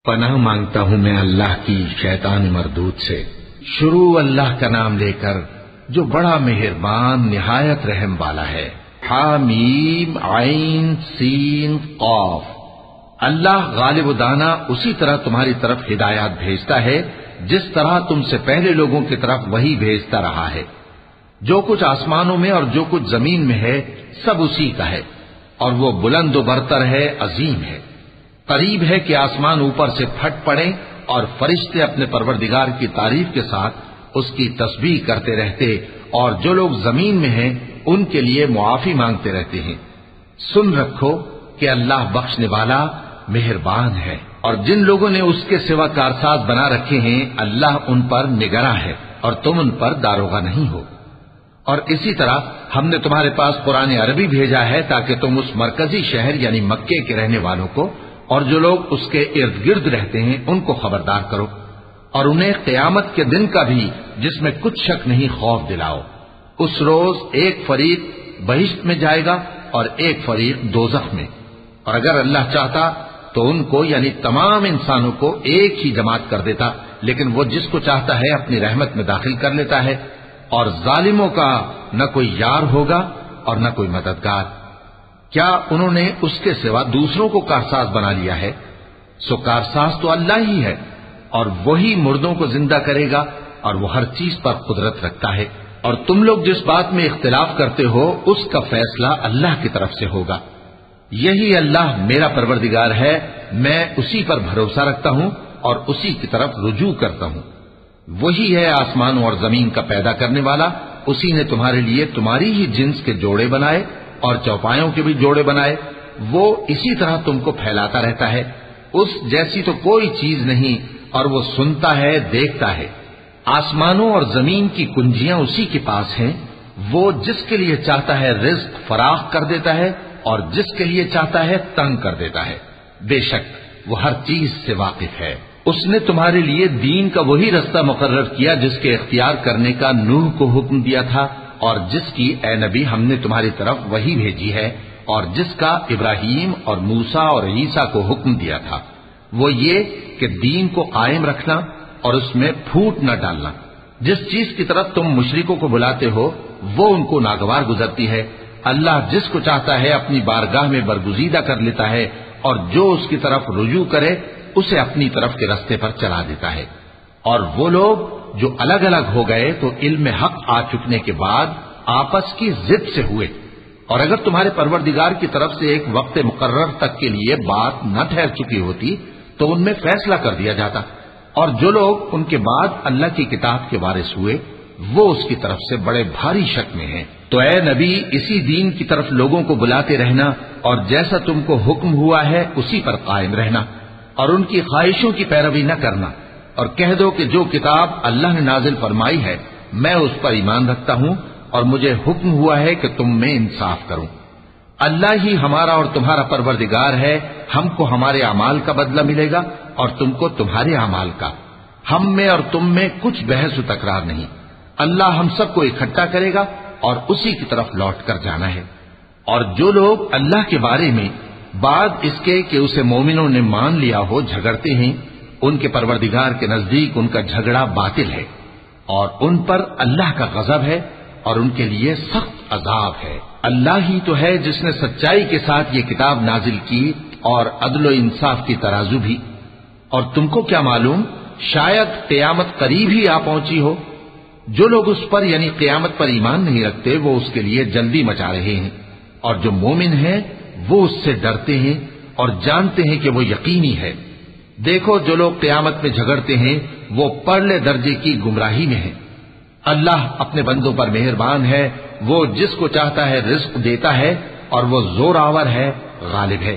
پناہ مانگتا ہوں میں اللہ کی شیطان مردود سے۔ شروع اللہ کا نام لے کر جو بڑا مہربان نہایت رحم والا ہے۔ حامیم عین سین قاف۔ اللہ غالب و دانا اسی طرح تمہاری طرف ہدایات بھیجتا ہے جس طرح تم سے پہلے لوگوں کی طرف وہی بھیجتا رہا ہے۔ جو کچھ آسمانوں میں اور جو کچھ زمین میں ہے سب اسی کا ہے، اور وہ بلند و برتر ہے، عظیم ہے۔ قریب ہے کہ آسمان اوپر سے پھٹ پڑے اور فرشتے اپنے پروردگار کی تعریف کے ساتھ اس کی تسبیح کرتے رہتے، اور جو لوگ زمین میں ہیں ان کے لیے معافی مانگتے رہتے ہیں۔ سن رکھو کہ اللہ بخشنے والا مہربان ہے، اور جن لوگوں نے اس کے سوا کارساز بنا رکھے ہیں اللہ ان پر نگراں ہے اور تم ان پر داروغہ نہیں ہو۔ اور اسی طرح ہم نے تمہارے پاس قرآن عربی بھیجا ہے تاکہ تم اس مرکزی شہر یعنی مکے کے رہنے والوں کو اور جو لوگ اس کے ارد گرد رہتے ہیں ان کو خبردار کرو، اور انہیں قیامت کے دن کا بھی جس میں کچھ شک نہیں خوف دلاؤ۔ اس روز ایک فریق بہشت میں جائے گا اور ایک فریق دوزخ میں، اور اگر اللہ چاہتا تو ان کو یعنی تمام انسانوں کو ایک ہی جماعت کر دیتا، لیکن وہ جس کو چاہتا ہے اپنی رحمت میں داخل کر لیتا ہے، اور ظالموں کا نہ کوئی یار ہوگا اور نہ کوئی مددگار۔ کیا انہوں نے اس کے سوا دوسروں کو کارساز بنا لیا ہے؟ سو کارساز تو اللہ ہی ہے، اور وہی مردوں کو زندہ کرے گا، اور وہ ہر چیز پر قدرت رکھتا ہے۔ اور تم لوگ جس بات میں اختلاف کرتے ہو اس کا فیصلہ اللہ کی طرف سے ہوگا۔ یہی اللہ میرا پروردگار ہے، میں اسی پر بھروسہ رکھتا ہوں اور اسی کی طرف رجوع کرتا ہوں۔ وہی ہے آسمانوں اور زمین کا پیدا کرنے والا، اسی نے تمہارے لیے تمہاری ہی جنس کے جوڑے بنائے اور چوپایوں کے بھی جوڑے بنائے۔ وہ اسی طرح تم کو پھیلاتا رہتا ہے، اس جیسی تو کوئی چیز نہیں، اور وہ سنتا ہے، دیکھتا ہے۔ آسمانوں اور زمین کی کنجیاں اسی کے پاس ہیں، وہ جس کے لیے چاہتا ہے رزق فراخ کر دیتا ہے اور جس کے لیے چاہتا ہے تنگ کر دیتا ہے۔ بے شک وہ ہر چیز سے واقف ہے۔ اس نے تمہارے لیے دین کا وہی رستہ مقرر کیا جس کے اختیار کرنے کا نوح کو حکم دیا تھا، اور جس کی اے نبی ہم نے تمہاری طرف وہی بھیجی ہے، اور جس کا ابراہیم اور موسیٰ اور عیسیٰ کو حکم دیا تھا، وہ یہ کہ دین کو قائم رکھنا اور اس میں پھوٹ نہ ڈالنا۔ جس چیز کی طرف تم مشرکوں کو بلاتے ہو وہ ان کو ناگوار گزرتی ہے۔ اللہ جس کو چاہتا ہے اپنی بارگاہ میں برگزیدہ کر لیتا ہے، اور جو اس کی طرف رجوع کرے اسے اپنی طرف کے رستے پر چلا دیتا ہے۔ اور وہ لوگ جو الگ الگ ہو گئے تو علم حق آ چکنے کے بعد آپس کی ضد سے ہوئے، اور اگر تمہارے پروردگار کی طرف سے ایک وقت مقرر تک کے لیے بات نہ ٹھہر چکی ہوتی تو ان میں فیصلہ کر دیا جاتا، اور جو لوگ ان کے بعد اللہ کی کتاب کے وارث ہوئے وہ اس کی طرف سے بڑے بھاری شک میں ہیں۔ تو اے نبی اسی دین کی طرف لوگوں کو بلاتے رہنا، اور جیسا تم کو حکم ہوا ہے اسی پر قائم رہنا، اور ان کی خواہشوں کی پیروی نہ کرنا، اور کہہ دو کہ جو کتاب اللہ نے نازل فرمائی ہے میں اس پر ایمان رکھتا ہوں، اور مجھے حکم ہوا ہے کہ تم میں انصاف کروں۔ اللہ ہی ہمارا اور تمہارا پروردگار ہے، ہم کو ہمارے اعمال کا بدلہ ملے گا اور تم کو تمہارے اعمال کا۔ ہم میں اور تم میں کچھ بحث و تکرار نہیں، اللہ ہم سب کو اکٹھا کرے گا اور اسی کی طرف لوٹ کر جانا ہے۔ اور جو لوگ اللہ کے بارے میں بعد اس کے کہ اسے مومنوں نے مان لیا ہو جھگڑتے ہیں، ان کے پروردگار کے نزدیک ان کا جھگڑا باطل ہے، اور ان پر اللہ کا غضب ہے اور ان کے لیے سخت عذاب ہے۔ اللہ ہی تو ہے جس نے سچائی کے ساتھ یہ کتاب نازل کی اور عدل و انصاف کی ترازو بھی۔ اور تم کو کیا معلوم، شاید قیامت قریب ہی آ پہنچی ہو۔ جو لوگ اس پر یعنی قیامت پر ایمان نہیں رکھتے وہ اس کے لیے جلدی مچا رہے ہیں، اور جو مومن ہیں وہ اس سے ڈرتے ہیں اور جانتے ہیں کہ وہ یقینی ہے۔ دیکھو جو لوگ قیامت میں جھگڑتے ہیں وہ پرلے درجے کی گمراہی میں ہیں۔ اللہ اپنے بندوں پر مہربان ہے، وہ جس کو چاہتا ہے رزق دیتا ہے، اور وہ زور آور ہے، غالب ہے۔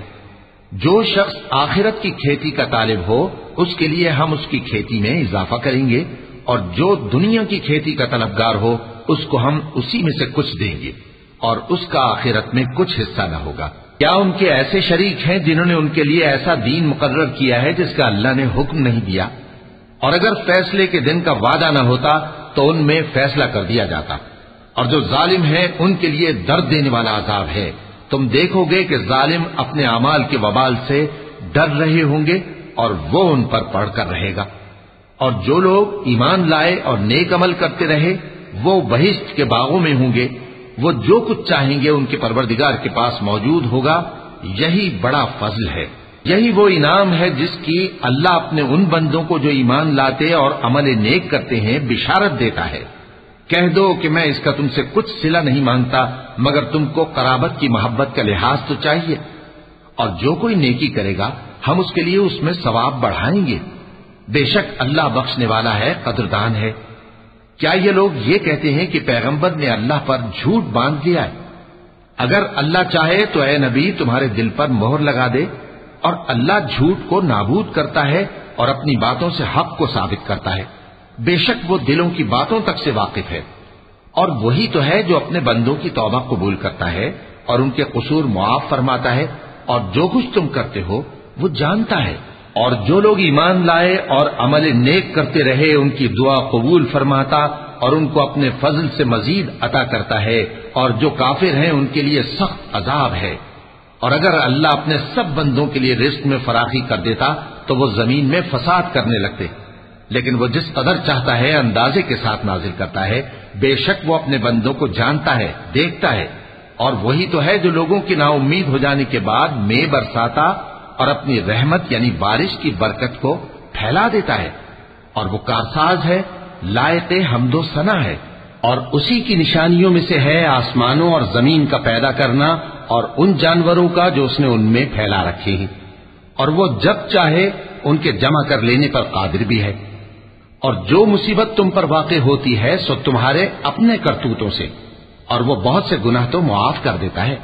جو شخص آخرت کی کھیتی کا طالب ہو اس کے لیے ہم اس کی کھیتی میں اضافہ کریں گے، اور جو دنیا کی کھیتی کا طلبگار ہو اس کو ہم اسی میں سے کچھ دیں گے، اور اس کا آخرت میں کچھ حصہ نہ ہوگا۔ کیا ان کے ایسے شریک ہیں جنہوں نے ان کے لیے ایسا دین مقرر کیا ہے جس کا اللہ نے حکم نہیں دیا؟ اور اگر فیصلے کے دن کا وعدہ نہ ہوتا تو ان میں فیصلہ کر دیا جاتا، اور جو ظالم ہیں ان کے لیے درد دینے والا عذاب ہے۔ تم دیکھو گے کہ ظالم اپنے اعمال کے وبال سے ڈر رہے ہوں گے، اور وہ ان پر پڑھ کر رہے گا۔ اور جو لوگ ایمان لائے اور نیک عمل کرتے رہے وہ بہشت کے باغوں میں ہوں گے، وہ جو کچھ چاہیں گے ان کے پروردگار کے پاس موجود ہوگا۔ یہی بڑا فضل ہے، یہی وہ انعام ہے جس کی اللہ اپنے ان بندوں کو جو ایمان لاتے اور عمل نیک کرتے ہیں بشارت دیتا ہے۔ کہہ دو کہ میں اس کا تم سے کچھ صلہ نہیں مانگتا مگر تم کو قرابت کی محبت کا لحاظ تو چاہیے، اور جو کوئی نیکی کرے گا ہم اس کے لیے اس میں ثواب بڑھائیں گے، بے شک اللہ بخشنے والا ہے، قدردان ہے۔ کیا یہ لوگ یہ کہتے ہیں کہ پیغمبر نے اللہ پر جھوٹ باندھ لیا ہے؟ اگر اللہ چاہے تو اے نبی تمہارے دل پر مہر لگا دے، اور اللہ جھوٹ کو نابود کرتا ہے اور اپنی باتوں سے حق کو ثابت کرتا ہے، بے شک وہ دلوں کی باتوں تک سے واقف ہے۔ اور وہی تو ہے جو اپنے بندوں کی توبہ قبول کرتا ہے اور ان کے قصور معاف فرماتا ہے، اور جو کچھ تم کرتے ہو وہ جانتا ہے۔ اور جو لوگ ایمان لائے اور عمل نیک کرتے رہے ان کی دعا قبول فرماتا اور ان کو اپنے فضل سے مزید عطا کرتا ہے، اور جو کافر ہیں ان کے لیے سخت عذاب ہے۔ اور اگر اللہ اپنے سب بندوں کے لیے رزق میں فراخی کر دیتا تو وہ زمین میں فساد کرنے لگتے، لیکن وہ جس قدر چاہتا ہے اندازے کے ساتھ نازل کرتا ہے، بے شک وہ اپنے بندوں کو جانتا ہے، دیکھتا ہے۔ اور وہی تو ہے جو لوگوں کی نا امید ہو جانے کے بعد میں برساتا اور اپنی رحمت یعنی بارش کی برکت کو پھیلا دیتا ہے، اور وہ کارساز ہے، لائق حمد و ثنا ہے۔ اور اسی کی نشانیوں میں سے ہے آسمانوں اور زمین کا پیدا کرنا اور ان جانوروں کا جو اس نے ان میں پھیلا رکھے ہیں، اور وہ جب چاہے ان کے جمع کر لینے پر قادر بھی ہے۔ اور جو مصیبت تم پر واقع ہوتی ہے سو تمہارے اپنے کرتوتوں سے، اور وہ بہت سے گناہ تو معاف کر دیتا ہے۔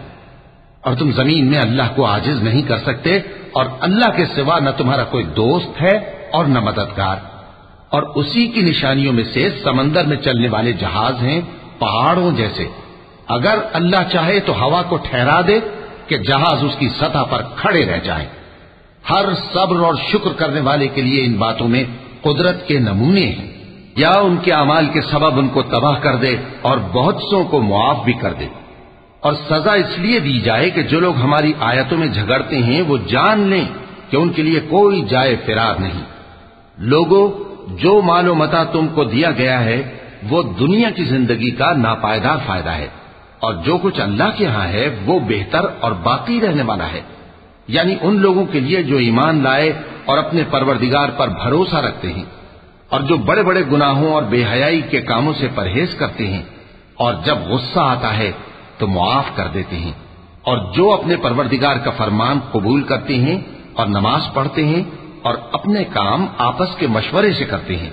اور تم زمین میں اللہ کو عاجز نہیں کر سکتے، اور اللہ کے سوا نہ تمہارا کوئی دوست ہے اور نہ مددگار۔ اور اسی کی نشانیوں میں سے سمندر میں چلنے والے جہاز ہیں پہاڑوں جیسے، اگر اللہ چاہے تو ہوا کو ٹھہرا دے کہ جہاز اس کی سطح پر کھڑے رہ جائیں۔ ہر صبر اور شکر کرنے والے کے لیے ان باتوں میں قدرت کے نمونے ہیں، یا ان کے اعمال کے سبب ان کو تباہ کر دے اور بہت سوں کو معاف بھی کر دے۔ اور سزا اس لیے دی جائے کہ جو لوگ ہماری آیتوں میں جھگڑتے ہیں وہ جان لیں کہ ان کے لیے کوئی جائے فرار نہیں۔ لوگوں، جو مال و متاع تم کو دیا گیا ہے وہ دنیا کی زندگی کا ناپائیدار فائدہ ہے، اور جو کچھ اللہ کے ہاں ہے وہ بہتر اور باقی رہنے والا ہے، یعنی ان لوگوں کے لیے جو ایمان لائے اور اپنے پروردگار پر بھروسہ رکھتے ہیں، اور جو بڑے بڑے گناہوں اور بے حیائی کے کاموں سے پرہیز کرتے ہیں، اور جب غصہ آتا ہے تو معاف کر دیتے ہیں، اور جو اپنے پروردگار کا فرمان قبول کرتے ہیں اور نماز پڑھتے ہیں اور اپنے کام آپس کے مشورے سے کرتے ہیں،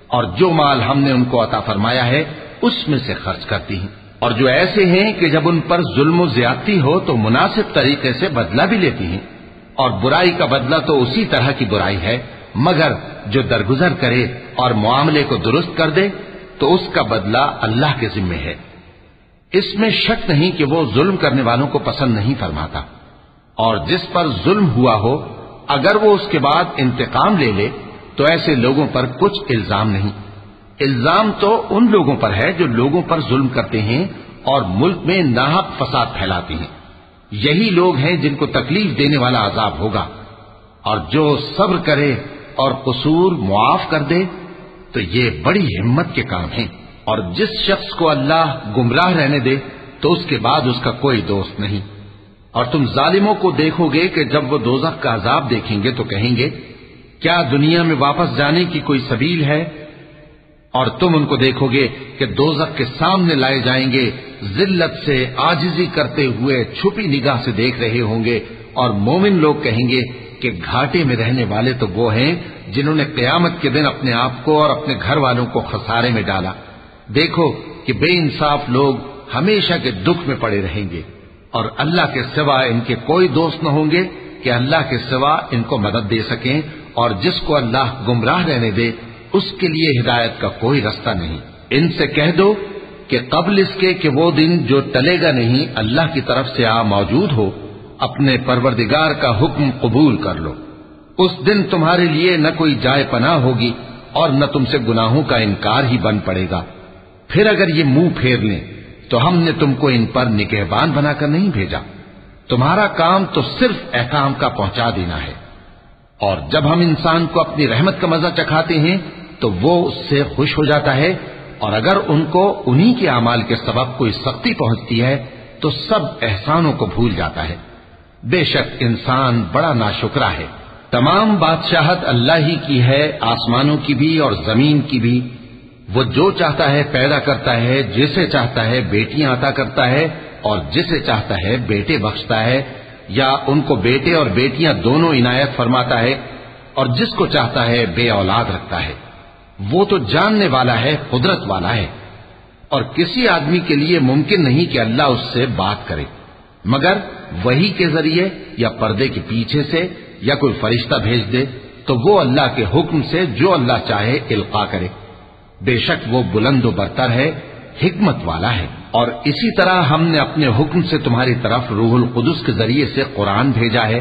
اور جو مال ہم نے ان کو عطا فرمایا ہے اس میں سے خرچ کرتی ہیں، اور جو ایسے ہیں کہ جب ان پر ظلم و زیادتی ہو تو مناسب طریقے سے بدلہ بھی لیتی ہیں، اور برائی کا بدلہ تو اسی طرح کی برائی ہے، مگر جو درگزر کرے اور معاملے کو درست کر دے تو اس کا بدلہ اللہ کے ذمے ہے۔ اس میں شک نہیں کہ وہ ظلم کرنے والوں کو پسند نہیں فرماتا، اور جس پر ظلم ہوا ہو اگر وہ اس کے بعد انتقام لے لے تو ایسے لوگوں پر کچھ الزام نہیں۔ الزام تو ان لوگوں پر ہے جو لوگوں پر ظلم کرتے ہیں اور ملک میں ناحق فساد پھیلاتے ہیں، یہی لوگ ہیں جن کو تکلیف دینے والا عذاب ہوگا۔ اور جو صبر کرے اور قصور معاف کر دے تو یہ بڑی ہمت کے کام ہیں۔ اور جس شخص کو اللہ گمراہ رہنے دے تو اس کے بعد اس کا کوئی دوست نہیں۔ اور تم ظالموں کو دیکھو گے کہ جب وہ دوزخ کا عذاب دیکھیں گے تو کہیں گے کیا دنیا میں واپس جانے کی کوئی سبیل ہے؟ اور تم ان کو دیکھو گے کہ دوزخ کے سامنے لائے جائیں گے، ذلت سے عاجزی کرتے ہوئے چھپی نگاہ سے دیکھ رہے ہوں گے، اور مومن لوگ کہیں گے کہ گھاٹے میں رہنے والے تو وہ ہیں جنہوں نے قیامت کے دن اپنے آپ کو اور اپنے گھر والوں کو خسارے میں ڈالا۔ دیکھو کہ بے انصاف لوگ ہمیشہ کے دکھ میں پڑے رہیں گے، اور اللہ کے سوا ان کے کوئی دوست نہ ہوں گے کہ اللہ کے سوا ان کو مدد دے سکیں، اور جس کو اللہ گمراہ رہنے دے اس کے لیے ہدایت کا کوئی رستہ نہیں۔ ان سے کہہ دو کہ قبل اس کے کہ وہ دن جو ٹلے گا نہیں اللہ کی طرف سے آ موجود ہو، اپنے پروردگار کا حکم قبول کر لو۔ اس دن تمہارے لیے نہ کوئی جائے پناہ ہوگی اور نہ تم سے گناہوں کا انکار ہی بن پڑے گا۔ پھر اگر یہ منہ پھیر لیں تو ہم نے تم کو ان پر نگہبان بنا کر نہیں بھیجا، تمہارا کام تو صرف احکام کا پہنچا دینا ہے۔ اور جب ہم انسان کو اپنی رحمت کا مزہ چکھاتے ہیں تو وہ اس سے خوش ہو جاتا ہے، اور اگر ان کو انہی کے اعمال کے سبب کوئی سختی پہنچتی ہے تو سب احسانوں کو بھول جاتا ہے۔ بے شک انسان بڑا ناشکرا ہے۔ تمام بادشاہت اللہ ہی کی ہے، آسمانوں کی بھی اور زمین کی بھی۔ وہ جو چاہتا ہے پیدا کرتا ہے، جسے چاہتا ہے بیٹیاں عطا کرتا ہے اور جسے چاہتا ہے بیٹے بخشتا ہے، یا ان کو بیٹے اور بیٹیاں دونوں عنایت فرماتا ہے، اور جس کو چاہتا ہے بے اولاد رکھتا ہے۔ وہ تو جاننے والا ہے، قدرت والا ہے، اور کسی آدمی کے لیے ممکن نہیں کہ اللہ اس سے بات کرے مگر وحی کے ذریعے یا پردے کے پیچھے سے، یا کوئی فرشتہ بھیج دے تو وہ اللہ کے حکم سے جو اللہ چاہے القا کرے۔ بے شک وہ بلند و برتر ہے، حکمت والا ہے۔ اور اسی طرح ہم نے اپنے حکم سے تمہاری طرف روح القدس کے ذریعے سے قرآن بھیجا ہے۔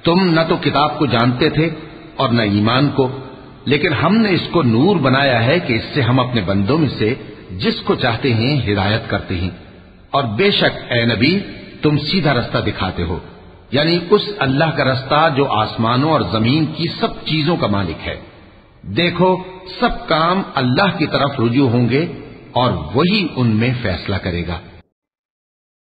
تم نہ تو کتاب کو جانتے تھے اور نہ ایمان کو، لیکن ہم نے اس کو نور بنایا ہے کہ اس سے ہم اپنے بندوں میں سے جس کو چاہتے ہیں ہدایت کرتے ہیں۔ اور بے شک اے نبی تم سیدھا رستہ دکھاتے ہو، یعنی اس اللہ کا رستہ جو آسمانوں اور زمین کی سب چیزوں کا مالک ہے۔ دیکھو سب کام اللہ کی طرف رجوع ہوں گے اور وہی ان میں فیصلہ کرے گا۔